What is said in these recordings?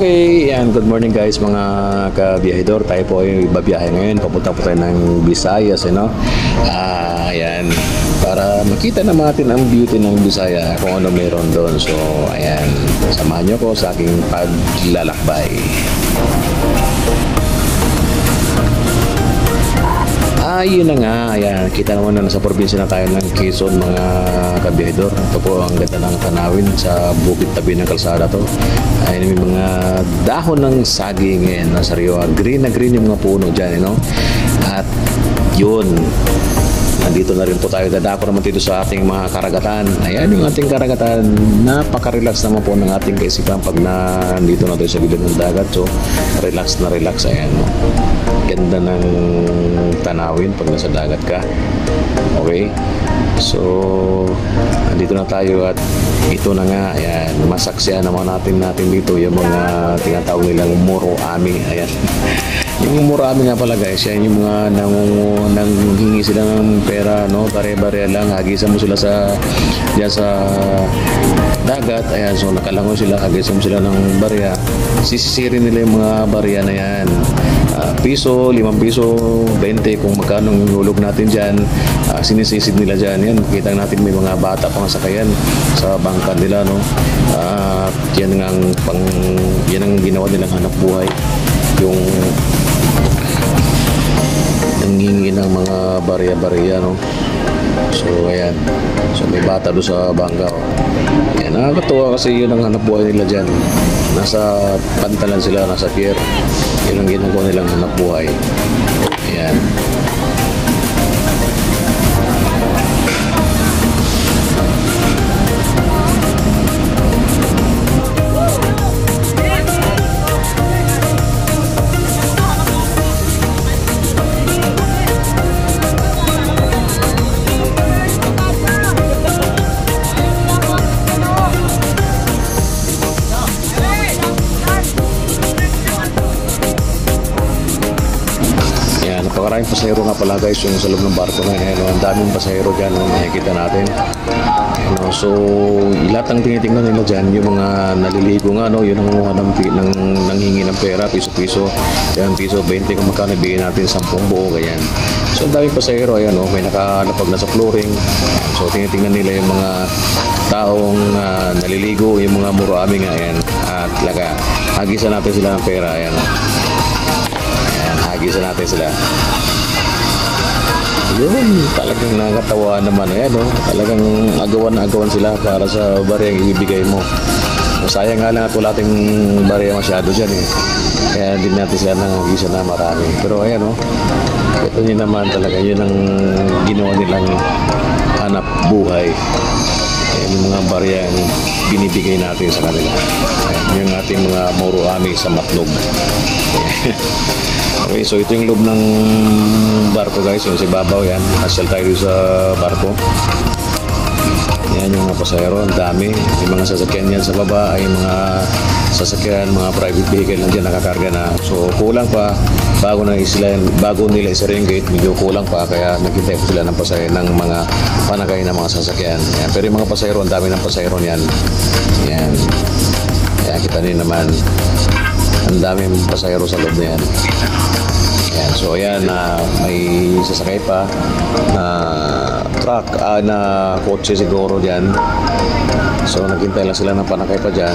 Okay, and good morning guys mga kabiyahidor. Tayo po ay babiyahe ngayon. Papunta po tayo ng Visayas, ayan. Para makita naman natin ang beauty ng Visaya, kung ano meron doon. So, ayan. Samahan nyo ko sa aking paglalakbay. Yun na nga, ayan, kita naman na nasa probinsya na tayo ng Quezon mga kabiyahidor. Ito po ang ganda ng tanawin sa bukid tabi ng kalsada to. Ayun, may mga dahon ng saging, nasa sariwa, green na green yung mga puno dyan, At yun, nandito na rin po tayo, dadako naman dito sa ating mga karagatan. Ayan yung ating karagatan, napaka-relax naman po ng ating kaisipan pag nandito na tayo sa gilid ng dagat. So, relax na relax, ayan. Ganda ng tanawin pag nasa dagat ka. Okay? So, nandito na tayo at ito na nga, ayan, masaksihan naman natin dito yung mga tinatawag nilang muro-ami. Ayan. Yung muro-ami nga pala guys, yan yung mga nanghingi sila ng pera, bare-bare lang, hagisan mo sila diyan sa dagat. Ayan, so nakalangoy sila, hagisan mo sila ng barya. Sisisirin nila yung mga barya na yan. Piso, 5 piso, 20 kung magkano ang hulog natin dyan. Sinisisid nila dyan. Yan, kita natin may mga bata pang sakayan sa bangka nila, yan ang ginawa nilang hanap buhay. Yung nanghingi ng mga barya-barya, So, ayan. So, may bata doon sa bangka, Ayan, nakakatuwa kasi yun ang hanap buhay nila dyan. Nasa pantalan sila, nasa pier. Yun ang ginagawa nilang hanap buhay. Ayan. Napakaraming pasahero nga pala guys yung sa loob ng barko na yun. Ang daming pasahero dyan makikita natin. So lahat ng tinitingnan nila dyan yung mga naliligo nga, yun ang mga nanghingi ng pera, piso-piso, 10 piso, 20 kung magkano bigyan natin 10 buo, ganyan. So ang daming pasahero, ayan, may nakalapag na sa flooring. So tinitingnan nila yung mga taong naliligo, yung mga muro-ami nga, ayan. At talaga hagisan natin sila ng pera, ayan. Hagisan natin sila. Yun, talagang nakakatawa naman. Ayan, talagang agawan sila para sa barya ang ibibigay mo. Sayang nga lang at wala ating barya masyado dyan, Kaya hindi natin sila nangagisan na marami. Pero ayan, ito nyo naman talaga. Yun ang ginawa nilang hanap buhay. Ayan yung mga barya ang binibigay natin sa kanila. Ayan, yung ating mga muro-ami sa Matlog. Okay, so ito yung loob ng barko guys, yung si Babaw, yan. Nasyal tayo sa barko. Yan yung mga pasahero, ang dami. Yung mga sasakyan yan sa baba ay mga sasakyan, mga private vehicle lang dyan nakakarga na. So kulang pa, bago nila isa-ringgit, medyo kulang pa, kaya naghintay po sila ng pasahero ng mga panakay ng mga sasakyan. Yan. Pero yung mga pasahero, ang dami ng pasahero yan. Yan. Kaya kita nyo naman, ang daming pasahero sa loob na yan. Ayan, so ayan, may sasakay pa na truck, na kotse siguro dyan. So naghintay lang sila ng panakay pa dyan.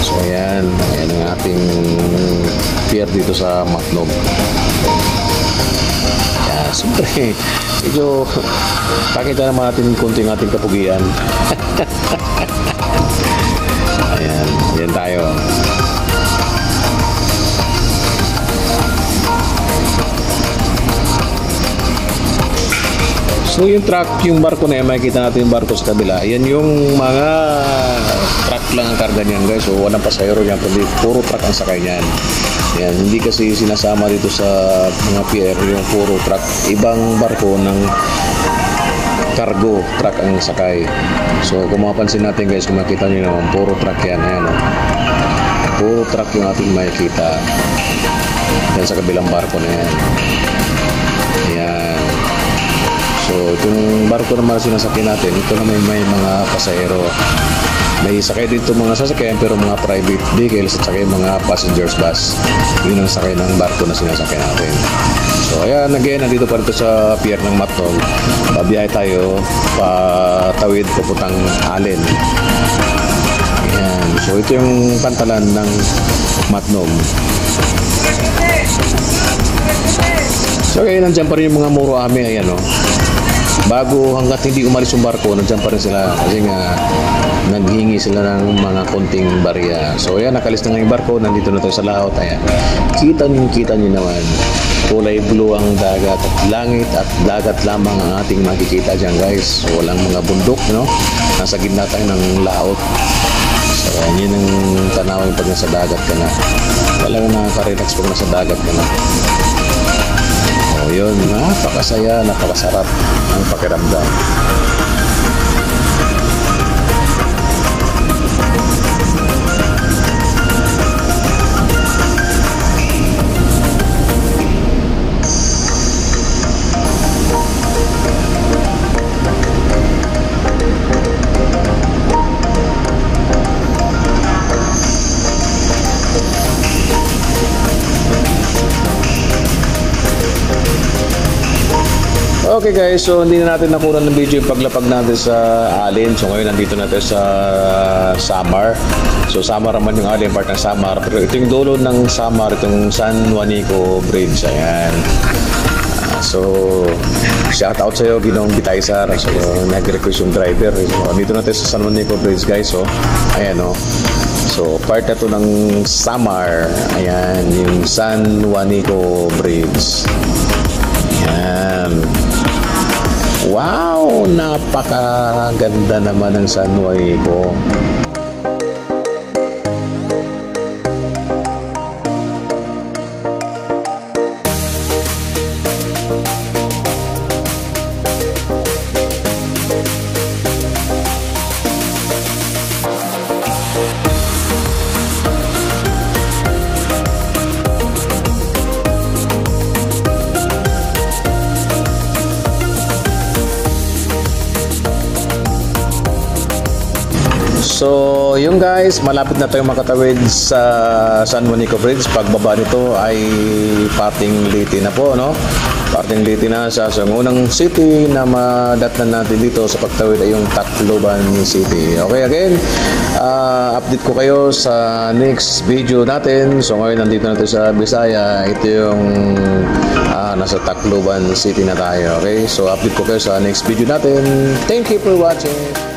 So ayan ang ating pier dito sa Matlog. Ayan, siyempre medyo pakita naman natin kunting ating kapugian. Ayan, yan tayo. So yung truck, yung barko na yan, makikita natin yung barko sa kabila. Yan yung mga truck lang ang karga niyan guys. So walang pasahero niyan, kundi puro truck ang sakay niyan. Yan, hindi kasi sinasama dito sa mga pier yung puro truck. Ibang barko ng cargo truck ang sakay. So kung mapapansin natin guys, kung makita nyo naman, puro truck yan. Ayan, puro truck yung ating makikita yan sa kabilang barko na yan. Ayan. So itong barko naman sinasakyan natin, ito naman may mga pasahero. May sakay dito mga sasakyan pero mga private vehicles at saka mga passengers bus. Yun ang sakay ng barko na sinasakyan natin. So ayan, again, nandito pa rin sa pier ng Matnog. Babiyahe tayo patawid papuntang Allen. Ayan. So ito yung pantalan ng Matnog. So okay, nandiyan pa rin yung mga muro ame, ayan o. Bago hanggat hindi umalis yung barko, nandiyan pa rin sila kasi nga naghingi sila ng mga konting barya. So ayan, nakalis na nga yung barko, nandito na tayo sa laot. Ayan, kita nyo naman, kulay blue ang dagat at langit at dagat lamang ang ating makikita dyan guys. So walang mga bundok, no? Nasa gitna tayo ng laot. So ayan, yun ang tanawin pag nasa dagat ka na. Talagang nakaka-relax pag nasa dagat ka na. So yun, napakasaya, napakasarap ang pakiramdam. Okay guys, so hindi na natin nakunan ng video yung paglapag natin sa Allen. So ngayon nandito na tayo sa Samar. So Samar naman yung Allen part ng Samar. Pero ito yung dulo ng Samar, itong San Juanico Bridge. Ayan. So shout out sa iyo, Ginong Gitaysar. So nag-request yung driver. So dito na tayo sa San Juanico Bridge guys. So ayan o. So part na to ng Samar. Ayan, yung San Juanico Bridge. Ayan. Wow, napakaganda naman ng San Juanico. So, yung guys, malapit na tayong makatawid sa San Juanico Bridge. Pagbaba nito ay parting Leyte na po, no? Parting Leyte na siya. So, ang unang city na madatnan natin dito sa pagtawid ay yung Tacloban City. Okay, again, update ko kayo sa next video natin. So, ngayon nandito na tayo sa Bisaya. Ito yung nasa Tacloban City na tayo. Okay, so update ko kayo sa next video natin. Thank you for watching.